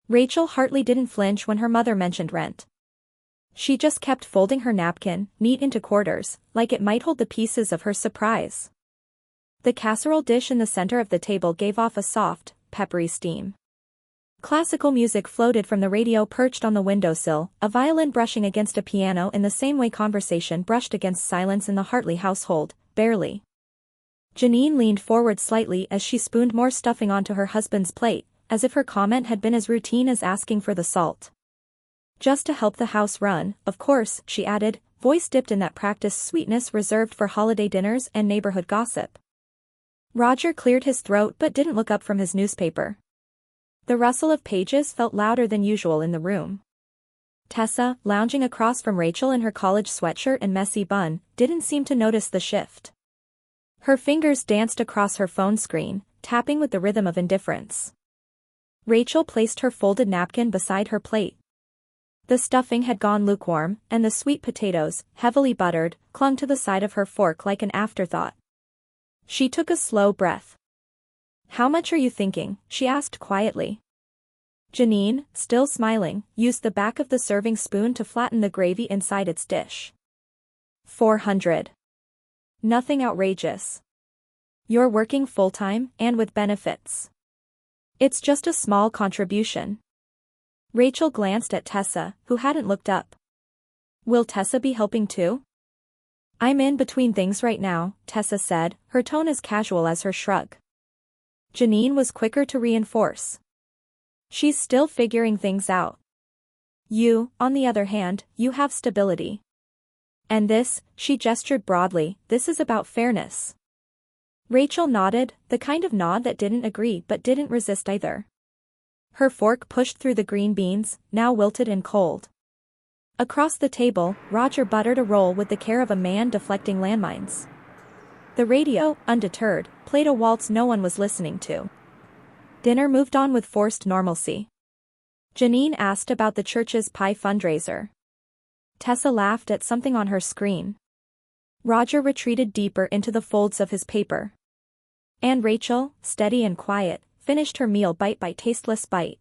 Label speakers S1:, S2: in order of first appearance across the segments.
S1: Rachel hardly didn't flinch when her mother mentioned rent. She just kept folding her napkin, neat into quarters, like it might hold the pieces of her surprise. The casserole dish in the center of the table gave off a soft, peppery steam. Classical music floated from the radio perched on the windowsill, a violin brushing against a piano in the same way conversation brushed against silence in the Hartley household, barely. Janine leaned forward slightly as she spooned more stuffing onto her husband's plate, as if her comment had been as routine as asking for the salt. Just to help the house run, of course, she added, voice dipped in that practiced sweetness reserved for holiday dinners and neighborhood gossip. Roger cleared his throat but didn't look up from his newspaper. The rustle of pages felt louder than usual in the room. Tessa, lounging across from Rachel in her college sweatshirt and messy bun, didn't seem to notice the shift. Her fingers danced across her phone screen, tapping with the rhythm of indifference. Rachel placed her folded napkin beside her plate. The stuffing had gone lukewarm, and the sweet potatoes, heavily buttered, clung to the side of her fork like an afterthought. She took a slow breath. "How much are you thinking?" she asked quietly. Janine, still smiling, used the back of the serving spoon to flatten the gravy inside its dish. 400. Nothing outrageous. You're working full-time, and with benefits. It's just a small contribution. Rachel glanced at Tessa, who hadn't looked up. Will Tessa be helping too? I'm in between things right now, Tessa said, her tone as casual as her shrug. Janine was quicker to reinforce. She's still figuring things out. You, on the other hand, you have stability. And this, she gestured broadly, this is about fairness. Rachel nodded, the kind of nod that didn't agree but didn't resist either. Her fork pushed through the green beans, now wilted and cold. Across the table, Roger buttered a roll with the care of a man deflecting landmines. The radio, undeterred, played a waltz no one was listening to. Dinner moved on with forced normalcy. Janine asked about the church's pie fundraiser. Tessa laughed at something on her screen. Roger retreated deeper into the folds of his paper. And Rachel, steady and quiet, finished her meal bite by tasteless bite.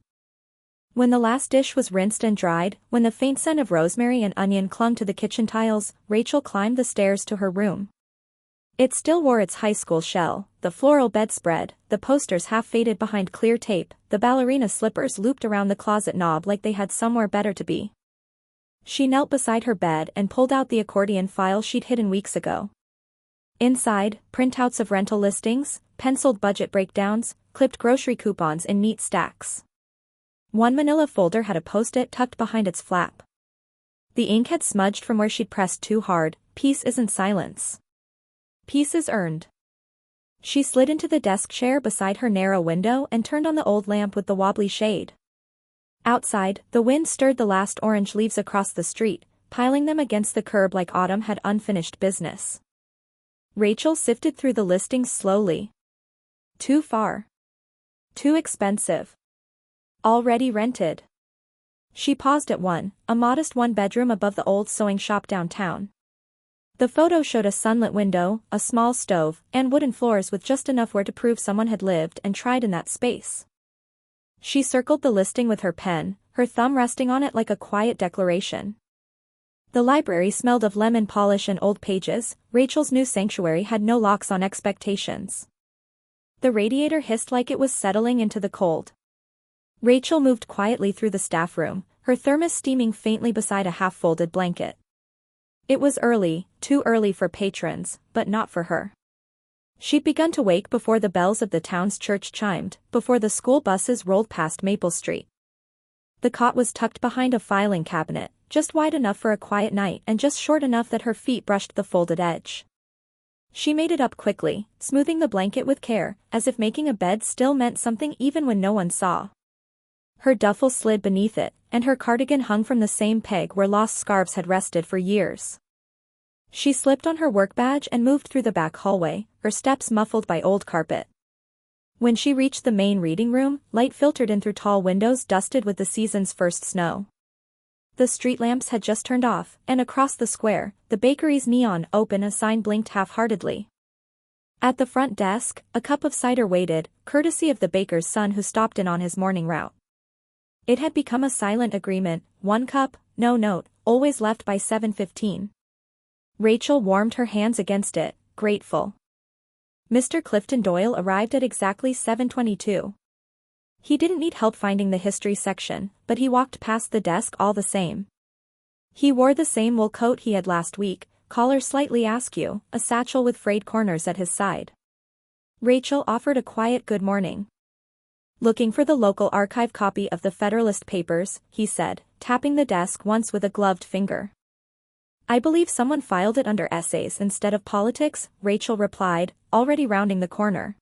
S1: When the last dish was rinsed and dried, when the faint scent of rosemary and onion clung to the kitchen tiles, Rachel climbed the stairs to her room. It still wore its high school shell, the floral bedspread, the posters half faded behind clear tape, the ballerina slippers looped around the closet knob like they had somewhere better to be. She knelt beside her bed and pulled out the accordion file she'd hidden weeks ago. Inside, printouts of rental listings, penciled budget breakdowns, clipped grocery coupons in neat stacks. One manila folder had a post-it tucked behind its flap. The ink had smudged from where she'd pressed too hard. Peace isn't silence. Peace is earned. She slid into the desk chair beside her narrow window and turned on the old lamp with the wobbly shade. Outside, the wind stirred the last orange leaves across the street, piling them against the curb like autumn had unfinished business. Rachel sifted through the listings slowly. Too far. Too expensive. Already rented. She paused at one, a modest one-bedroom above the old sewing shop downtown. The photo showed a sunlit window, a small stove, and wooden floors with just enough where to prove someone had lived and tried in that space. She circled the listing with her pen, her thumb resting on it like a quiet declaration. The library smelled of lemon polish and old pages. Rachel's new sanctuary had no locks on expectations. The radiator hissed like it was settling into the cold. Rachel moved quietly through the staff room, her thermos steaming faintly beside a half-folded blanket. It was early, too early for patrons, but not for her. She'd begun to wake before the bells of the town's church chimed, before the school buses rolled past Maple Street. The cot was tucked behind a filing cabinet, just wide enough for a quiet night and just short enough that her feet brushed the folded edge. She made it up quickly, smoothing the blanket with care, as if making a bed still meant something even when no one saw. Her duffel slid beneath it, and her cardigan hung from the same peg where lost scarves had rested for years. She slipped on her work badge and moved through the back hallway, her steps muffled by old carpet. When she reached the main reading room, light filtered in through tall windows dusted with the season's first snow. The street lamps had just turned off, and across the square, the bakery's neon open sign blinked half-heartedly. At the front desk, a cup of cider waited, courtesy of the baker's son who stopped in on his morning route. It had become a silent agreement, 1 cup, no note, always left by 7:15. Rachel warmed her hands against it, grateful. Mr. Clifton Doyle arrived at exactly 7:22. He didn't need help finding the history section, but he walked past the desk all the same. He wore the same wool coat he had last week, collar slightly askew, a satchel with frayed corners at his side. Rachel offered a quiet good morning. "Looking for the local archive copy of the Federalist Papers," he said, tapping the desk once with a gloved finger. "I believe someone filed it under essays instead of politics," Rachel replied, already rounding the corner.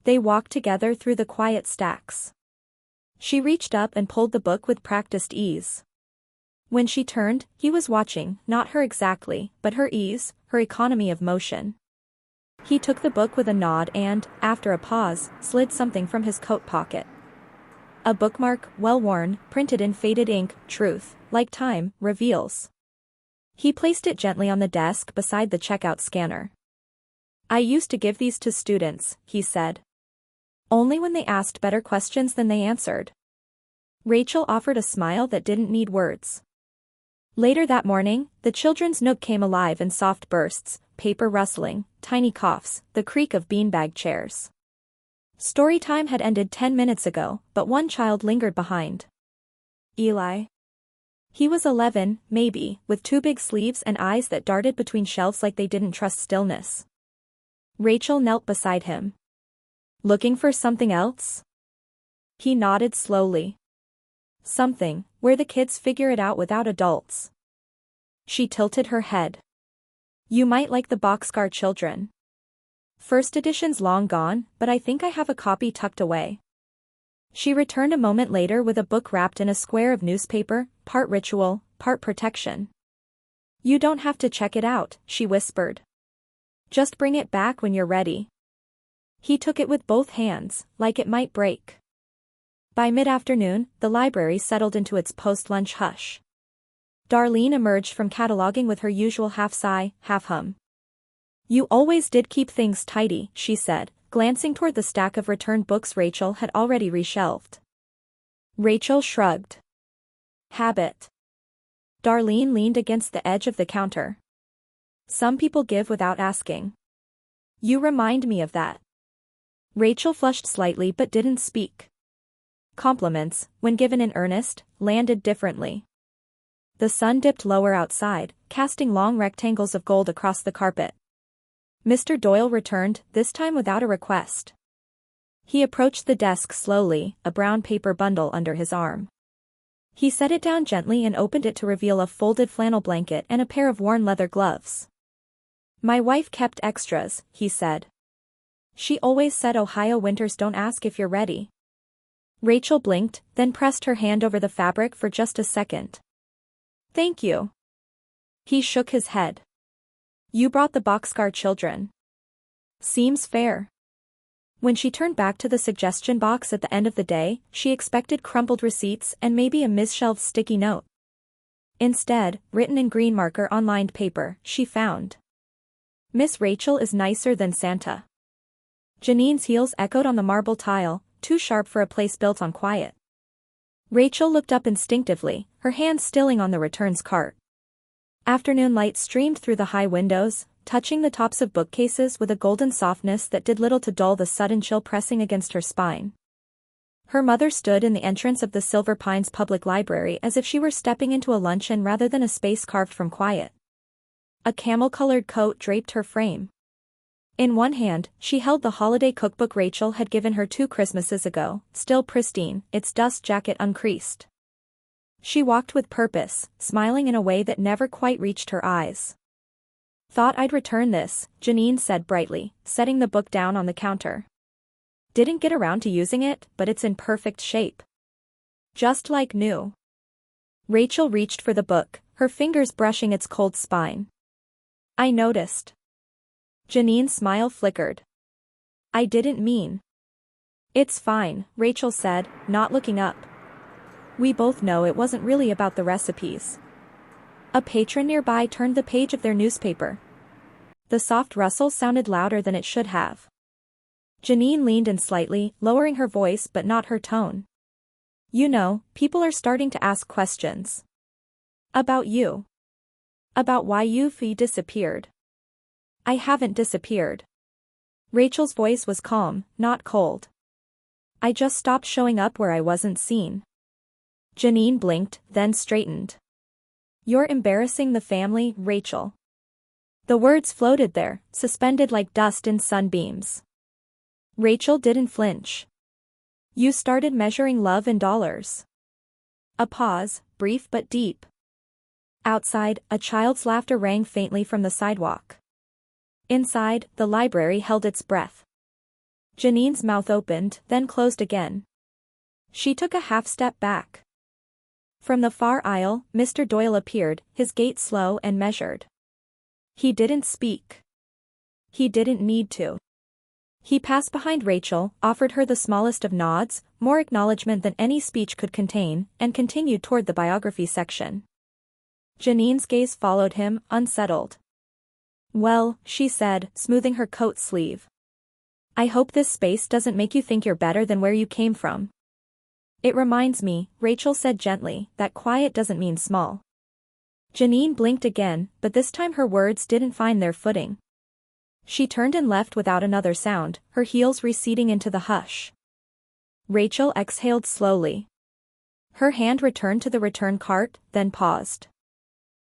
S1: They walked together through the quiet stacks. She reached up and pulled the book with practiced ease. When she turned, he was watching, not her exactly, but her ease, her economy of motion. He took the book with a nod and, after a pause, slid something from his coat pocket. A bookmark, well-worn, printed in faded ink, "Truth, like time, reveals." He placed it gently on the desk beside the checkout scanner. "I used to give these to students," he said. "Only when they asked better questions than they answered." Rachel offered a smile that didn't need words. Later that morning, the children's nook came alive in soft bursts, paper rustling, tiny coughs, the creak of beanbag chairs. Story time had ended 10 minutes ago, but one child lingered behind. Eli. He was 11, maybe, with 2 big sleeves and eyes that darted between shelves like they didn't trust stillness. Rachel knelt beside him. "Looking for something else?" He nodded slowly. "Something, where the kids figure it out without adults." She tilted her head. "You might like the Boxcar Children. First edition's long gone, but I think I have a copy tucked away." She returned a moment later with a book wrapped in a square of newspaper, part ritual, part protection. "You don't have to check it out," she whispered. "Just bring it back when you're ready." He took it with both hands, like it might break. By mid-afternoon, the library settled into its post-lunch hush. Darlene emerged from cataloging with her usual half-sigh, half-hum. "You always did keep things tidy," she said, glancing toward the stack of returned books Rachel had already reshelved. Rachel shrugged. "Habit." Darlene leaned against the edge of the counter. "Some people give without asking. You remind me of that." Rachel flushed slightly but didn't speak. Compliments, when given in earnest, landed differently. The sun dipped lower outside, casting long rectangles of gold across the carpet. Mr. Doyle returned, this time without a request. He approached the desk slowly, a brown paper bundle under his arm. He set it down gently and opened it to reveal a folded flannel blanket and a pair of worn leather gloves. "My wife kept extras," he said. "She always said Ohio winters don't ask if you're ready." Rachel blinked, then pressed her hand over the fabric for just a second. "Thank you." He shook his head. "You brought the Boxcar Children. Seems fair." When she turned back to the suggestion box at the end of the day, she expected crumpled receipts and maybe a misshelved sticky note. Instead, written in green marker on lined paper, she found, "Miss Rachel is nicer than Santa." Janine's heels echoed on the marble tile, too sharp for a place built on quiet. Rachel looked up instinctively, her hand stilling on the returns cart. Afternoon light streamed through the high windows, touching the tops of bookcases with a golden softness that did little to dull the sudden chill pressing against her spine. Her mother stood in the entrance of the Silver Pines Public Library as if she were stepping into a luncheon rather than a space carved from quiet. A camel-colored coat draped her frame. In one hand, she held the holiday cookbook Rachel had given her 2 Christmases ago, still pristine, its dust jacket uncreased. She walked with purpose, smiling in a way that never quite reached her eyes. "Thought I'd return this," Janine said brightly, setting the book down on the counter. "Didn't get around to using it, but it's in perfect shape. Just like new." Rachel reached for the book, her fingers brushing its cold spine. "I noticed." Janine's smile flickered. "I didn't mean." "It's fine," Rachel said, not looking up. "We both know it wasn't really about the recipes." A patron nearby turned the page of their newspaper. The soft rustle sounded louder than it should have. Janine leaned in slightly, lowering her voice but not her tone. You know, people are starting to ask questions. About you. About why you've disappeared. I haven't disappeared. Rachel's voice was calm, not cold. I just stopped showing up where I wasn't seen. Janine blinked, then straightened. You're embarrassing the family, Rachel. The words floated there, suspended like dust in sunbeams. Rachel didn't flinch. You started measuring love in dollars. A pause, brief but deep. Outside, a child's laughter rang faintly from the sidewalk. Inside, the library held its breath. Janine's mouth opened, then closed again. She took a half-step back. From the far aisle, Mr. Doyle appeared, his gait slow and measured. He didn't speak. He didn't need to. He passed behind Rachel, offered her the smallest of nods, more acknowledgement than any speech could contain, and continued toward the biography section. Janine's gaze followed him, unsettled. Well, she said, smoothing her coat sleeve. I hope this space doesn't make you think you're better than where you came from. It reminds me, Rachel said gently, that quiet doesn't mean small. Janine blinked again, but this time her words didn't find their footing. She turned and left without another sound, her heels receding into the hush. Rachel exhaled slowly. Her hand returned to the return cart, then paused.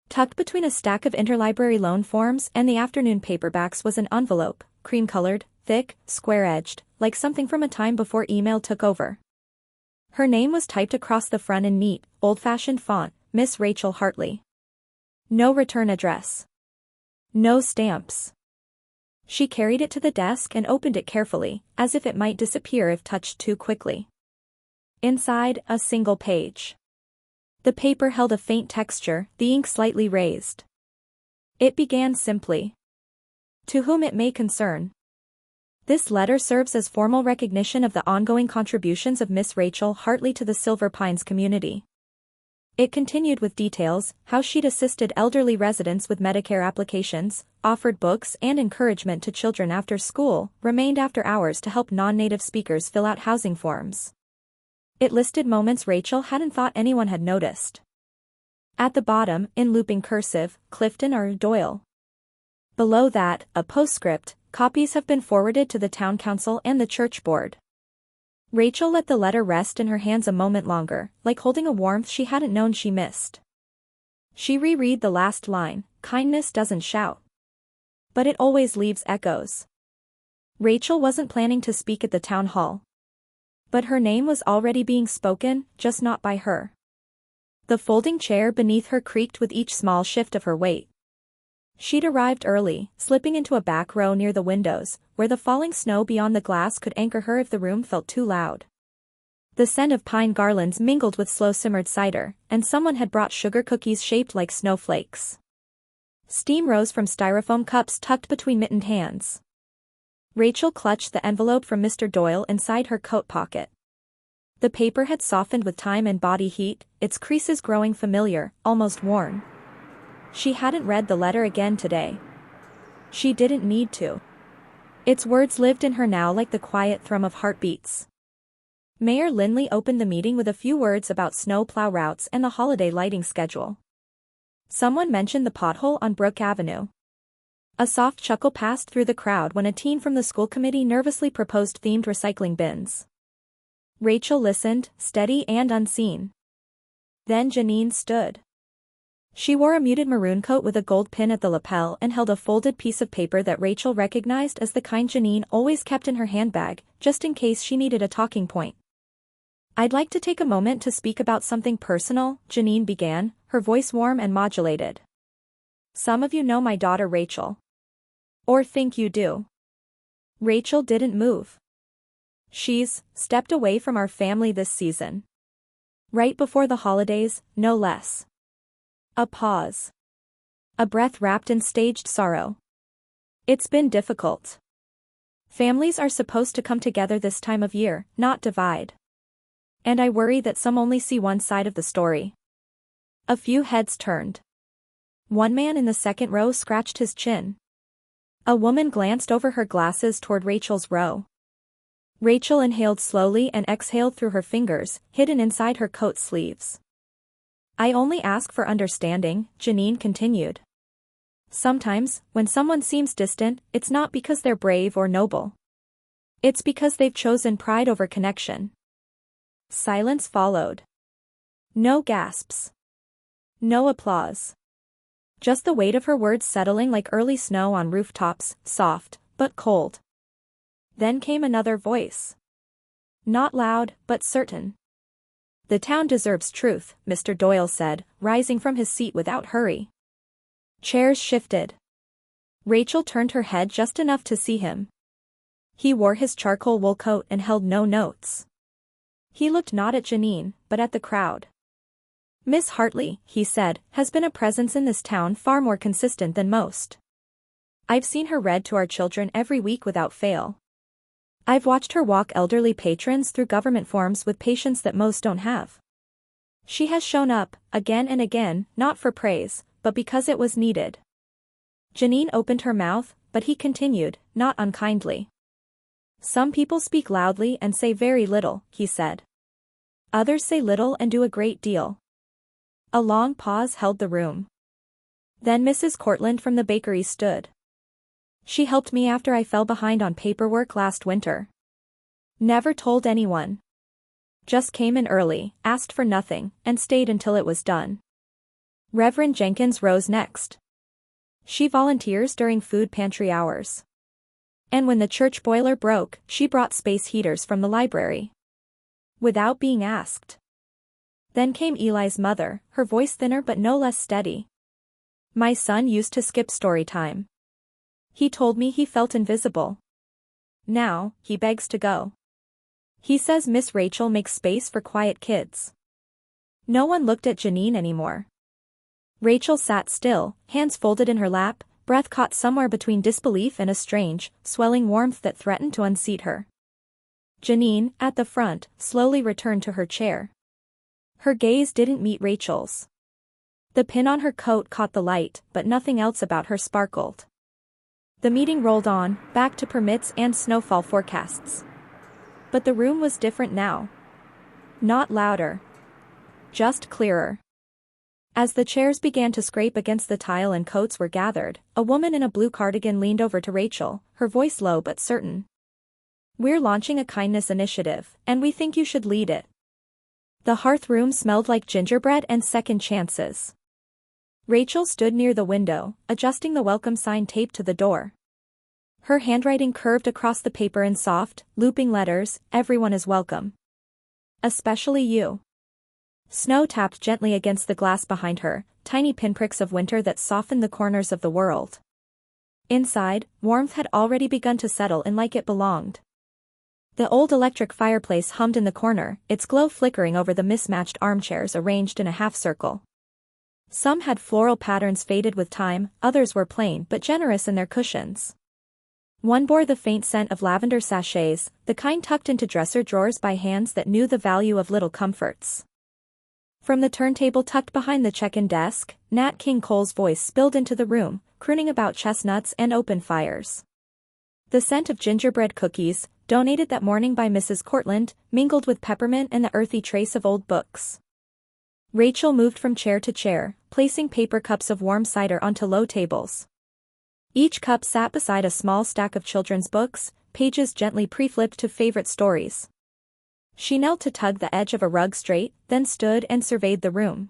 S1: Tucked between a stack of interlibrary loan forms and the afternoon paperbacks was an envelope, cream-colored, thick, square-edged, like something from a time before email took over. Her name was typed across the front in neat, old-fashioned font, Miss Rachel Hartley. No return address. No stamps. She carried it to the desk and opened it carefully, as if it might disappear if touched too quickly. Inside, a single page. The paper held a faint texture, the ink slightly raised. It began simply. To whom it may concern. This letter serves as formal recognition of the ongoing contributions of Miss Rachel Hartley to the Silver Pines community. It continued with details, how she'd assisted elderly residents with Medicare applications, offered books and encouragement to children after school, remained after hours to help non-native speakers fill out housing forms. It listed moments Rachel hadn't thought anyone had noticed. At the bottom, in looping cursive, Clifton or Doyle. Below that, a postscript, copies have been forwarded to the town council and the church board. Rachel let the letter rest in her hands a moment longer, like holding a warmth she hadn't known she missed. She reread the last line, kindness doesn't shout. But it always leaves echoes. Rachel wasn't planning to speak at the town hall. But her name was already being spoken, just not by her. The folding chair beneath her creaked with each small shift of her weight. She'd arrived early, slipping into a back row near the windows, where the falling snow beyond the glass could anchor her if the room felt too loud. The scent of pine garlands mingled with slow-simmered cider, and someone had brought sugar cookies shaped like snowflakes. Steam rose from styrofoam cups tucked between mittened hands. Rachel clutched the envelope from Mr. Doyle inside her coat pocket. The paper had softened with time and body heat, its creases growing familiar, almost worn. She hadn't read the letter again today. She didn't need to. Its words lived in her now like the quiet thrum of heartbeats. Mayor Lindley opened the meeting with a few words about snow plow routes and the holiday lighting schedule. Someone mentioned the pothole on Brook Avenue. A soft chuckle passed through the crowd when a teen from the school committee nervously proposed themed recycling bins. Rachel listened, steady and unseen. Then Janine stood. She wore a muted maroon coat with a gold pin at the lapel and held a folded piece of paper that Rachel recognized as the kind Janine always kept in her handbag, just in case she needed a talking point. I'd like to take a moment to speak about something personal, Janine began, her voice warm and modulated. Some of you know my daughter Rachel. Or think you do. Rachel didn't move. She's stepped away from our family this season. Right before the holidays, no less. A pause. A breath wrapped in staged sorrow. It's been difficult. Families are supposed to come together this time of year, not divide. And I worry that some only see one side of the story. A few heads turned. One man in the second row scratched his chin. A woman glanced over her glasses toward Rachel's row. Rachel inhaled slowly and exhaled through her fingers, hidden inside her coat sleeves. I only ask for understanding, Janine continued. Sometimes, when someone seems distant, it's not because they're brave or noble. It's because they've chosen pride over connection. Silence followed. No gasps. No applause. Just the weight of her words settling like early snow on rooftops, soft, but cold. Then came another voice. Not loud, but certain. The town deserves truth, Mr. Doyle said, rising from his seat without hurry. Chairs shifted. Rachel turned her head just enough to see him. He wore his charcoal wool coat and held no notes. He looked not at Janine, but at the crowd. Miss Hartley, he said, has been a presence in this town far more consistent than most. I've seen her read to our children every week without fail. I've watched her walk elderly patrons through government forms with patience that most don't have. She has shown up, again and again, not for praise, but because it was needed. Janine opened her mouth, but he continued, not unkindly. Some people speak loudly and say very little, he said. Others say little and do a great deal. A long pause held the room. Then Mrs. Cortland from the bakery stood. She helped me after I fell behind on paperwork last winter. Never told anyone. Just came in early, asked for nothing, and stayed until it was done. Reverend Jenkins rose next. She volunteers during food pantry hours. And when the church boiler broke, she brought space heaters from the library. Without being asked. Then came Eli's mother, her voice thinner but no less steady. My son used to skip story time. He told me he felt invisible. Now, he begs to go. He says Miss Rachel makes space for quiet kids. No one looked at Janine anymore. Rachel sat still, hands folded in her lap, breath caught somewhere between disbelief and a strange, swelling warmth that threatened to unseat her. Janine, at the front, slowly returned to her chair. Her gaze didn't meet Rachel's. The pin on her coat caught the light, but nothing else about her sparkled. The meeting rolled on, back to permits and snowfall forecasts. But the room was different now. Not louder. Just clearer. As the chairs began to scrape against the tile and coats were gathered, a woman in a blue cardigan leaned over to Rachel, her voice low but certain. We're launching a kindness initiative, and we think you should lead it. The hearth room smelled like gingerbread and second chances. Rachel stood near the window, adjusting the welcome sign taped to the door. Her handwriting curved across the paper in soft, looping letters, everyone is welcome. Especially you. Snow tapped gently against the glass behind her, tiny pinpricks of winter that softened the corners of the world. Inside, warmth had already begun to settle in like it belonged. The old electric fireplace hummed in the corner, its glow flickering over the mismatched armchairs arranged in a half-circle. Some had floral patterns faded with time, others were plain but generous in their cushions. One bore the faint scent of lavender sachets, the kind tucked into dresser drawers by hands that knew the value of little comforts. From the turntable tucked behind the check-in desk, Nat King Cole's voice spilled into the room, crooning about chestnuts and open fires. The scent of gingerbread cookies, donated that morning by Mrs. Cortland, mingled with peppermint and the earthy trace of old books. Rachel moved from chair to chair, placing paper cups of warm cider onto low tables. Each cup sat beside a small stack of children's books, pages gently pre-flipped to favorite stories. She knelt to tug the edge of a rug straight, then stood and surveyed the room.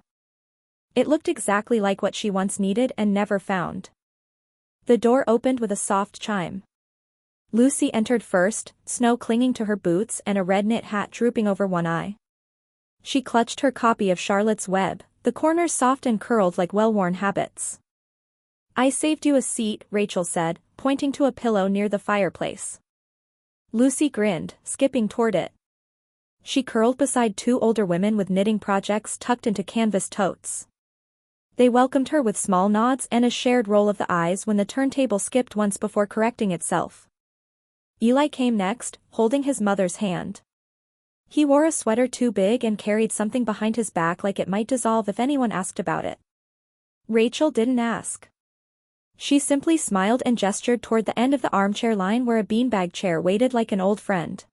S1: It looked exactly like what she once needed and never found. The door opened with a soft chime. Lucy entered first, snow clinging to her boots and a red knit hat drooping over one eye. She clutched her copy of Charlotte's Web, the corners soft and curled like well-worn habits. I saved you a seat, Rachel said, pointing to a pillow near the fireplace. Lucy grinned, skipping toward it. She curled beside two older women with knitting projects tucked into canvas totes. They welcomed her with small nods and a shared roll of the eyes when the turntable skipped once before correcting itself. Eli came next, holding his mother's hand. He wore a sweater too big and carried something behind his back like it might dissolve if anyone asked about it. Rachel didn't ask. She simply smiled and gestured toward the end of the armchair line where a beanbag chair waited like an old friend.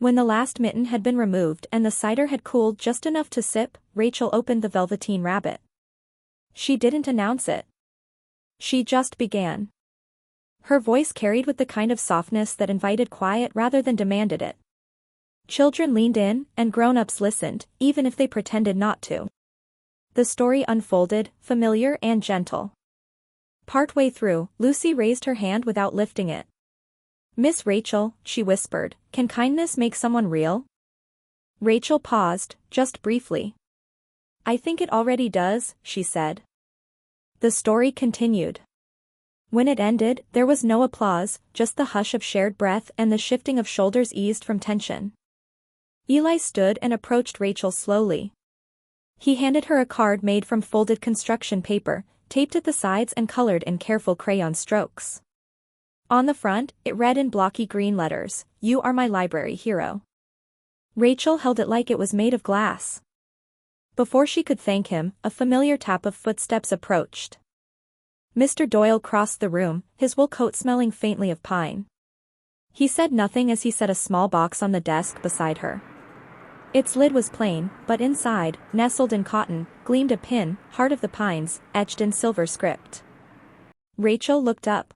S1: When the last mitten had been removed and the cider had cooled just enough to sip, Rachel opened the Velveteen Rabbit. She didn't announce it. She just began. Her voice carried with the kind of softness that invited quiet rather than demanded it. Children leaned in, and grown-ups listened, even if they pretended not to. The story unfolded, familiar and gentle. Partway through, Lucy raised her hand without lifting it. "Miss Rachel," she whispered, "can kindness make someone real?" Rachel paused, just briefly. "I think it already does," she said. The story continued. When it ended, there was no applause, just the hush of shared breath and the shifting of shoulders eased from tension. Eli stood and approached Rachel slowly. He handed her a card made from folded construction paper, taped at the sides and colored in careful crayon strokes. On the front, it read in blocky green letters, "You are my library hero." Rachel held it like it was made of glass. Before she could thank him, a familiar tap of footsteps approached. Mr. Doyle crossed the room, his wool coat smelling faintly of pine. He said nothing as he set a small box on the desk beside her. Its lid was plain, but inside, nestled in cotton, gleamed a pin, "Heart of the Pines," etched in silver script. Rachel looked up.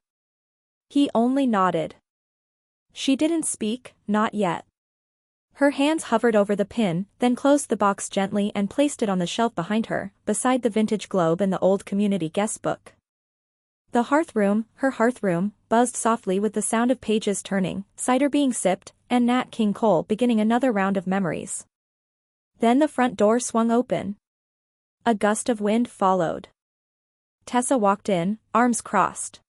S1: He only nodded. She didn't speak, not yet. Her hands hovered over the pin, then closed the box gently and placed it on the shelf behind her, beside the vintage globe and the old community guestbook. The her hearthroom, buzzed softly with the sound of pages turning, cider being sipped, and Nat King Cole beginning another round of memories. Then the front door swung open. A gust of wind followed. Tessa walked in, arms crossed.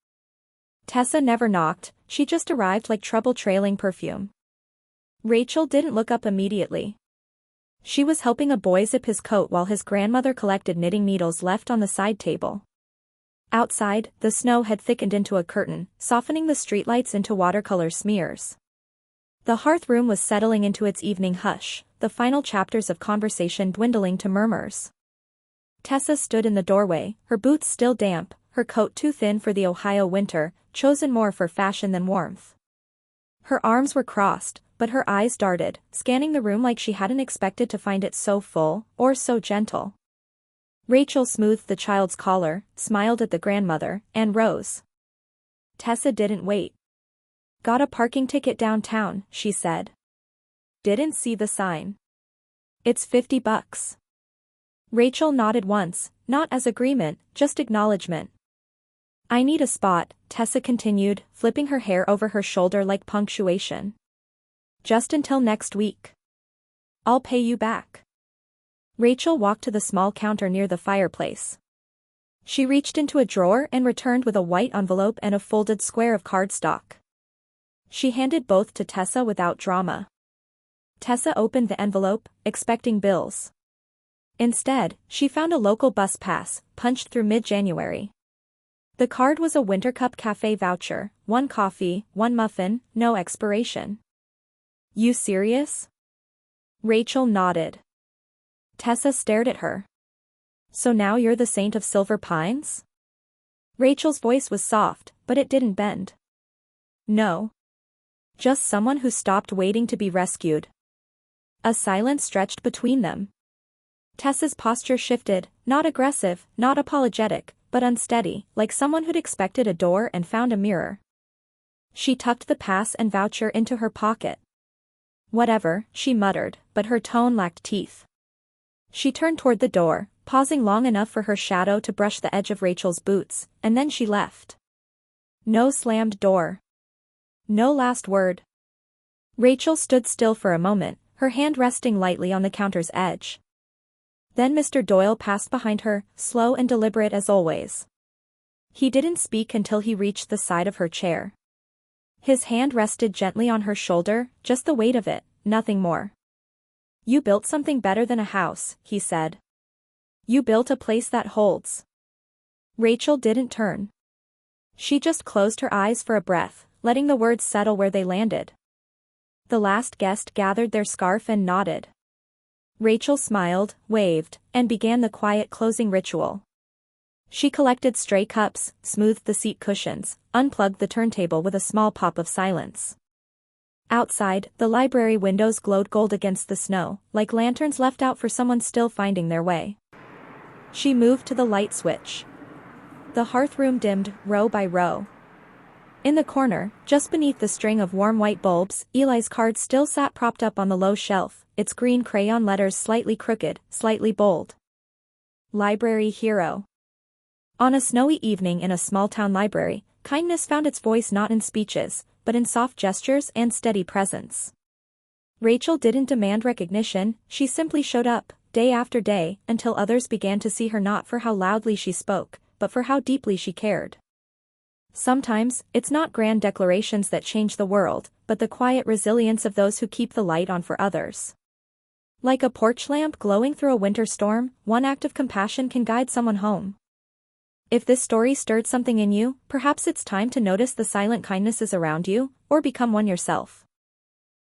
S1: Tessa never knocked, she just arrived like trouble trailing perfume. Rachel didn't look up immediately. She was helping a boy zip his coat while his grandmother collected knitting needles left on the side table. Outside, the snow had thickened into a curtain, softening the streetlights into watercolor smears. The hearthroom was settling into its evening hush, the final chapters of conversation dwindling to murmurs. Tessa stood in the doorway, her boots still damp, her coat too thin for the Ohio winter, chosen more for fashion than warmth. Her arms were crossed, but her eyes darted, scanning the room like she hadn't expected to find it so full, or so gentle. Rachel smoothed the child's collar, smiled at the grandmother, and rose. Tessa didn't wait. "Got a parking ticket downtown," she said. "Didn't see the sign." "It's $50. Rachel nodded once, not as agreement, just acknowledgement. "I need a spot," Tessa continued, flipping her hair over her shoulder like punctuation. "Just until next week. I'll pay you back." Rachel walked to the small counter near the fireplace. She reached into a drawer and returned with a white envelope and a folded square of cardstock. She handed both to Tessa without drama. Tessa opened the envelope, expecting bills. Instead, she found a local bus pass, punched through mid-January. The card was a Wintercup Cafe voucher, 1 coffee, 1 muffin, no expiration. "You serious?" Rachel nodded. Tessa stared at her. "So now you're the saint of Silver Pines?" Rachel's voice was soft, but it didn't bend. "No. Just someone who stopped waiting to be rescued." A silence stretched between them. Tessa's posture shifted, not aggressive, not apologetic, but unsteady, like someone who'd expected a door and found a mirror. She tucked the pass and voucher into her pocket. "Whatever," she muttered, but her tone lacked teeth. She turned toward the door, pausing long enough for her shadow to brush the edge of Rachel's boots, and then she left. No slammed door. No last word. Rachel stood still for a moment, her hand resting lightly on the counter's edge. Then Mr. Doyle passed behind her, slow and deliberate as always. He didn't speak until he reached the side of her chair. His hand rested gently on her shoulder, just the weight of it, nothing more. "You built something better than a house," he said. "You built a place that holds." Rachel didn't turn. She just closed her eyes for a breath, letting the words settle where they landed. The last guest gathered their scarf and nodded. Rachel smiled, waved, and began the quiet closing ritual. She collected stray cups, smoothed the seat cushions, unplugged the turntable with a small pop of silence. Outside, the library windows glowed gold against the snow, like lanterns left out for someone still finding their way. She moved to the light switch. The hearth room dimmed, row by row. In the corner, just beneath the string of warm white bulbs, Eli's card still sat propped up on the low shelf, its green crayon letters slightly crooked, slightly bold. Library Hero. On a snowy evening in a small-town library, kindness found its voice not in speeches, but in soft gestures and steady presence. Rachel didn't demand recognition, she simply showed up, day after day, until others began to see her not for how loudly she spoke, but for how deeply she cared. Sometimes, it's not grand declarations that change the world, but the quiet resilience of those who keep the light on for others. Like a porch lamp glowing through a winter storm, one act of compassion can guide someone home. If this story stirred something in you, perhaps it's time to notice the silent kindnesses around you, or become one yourself.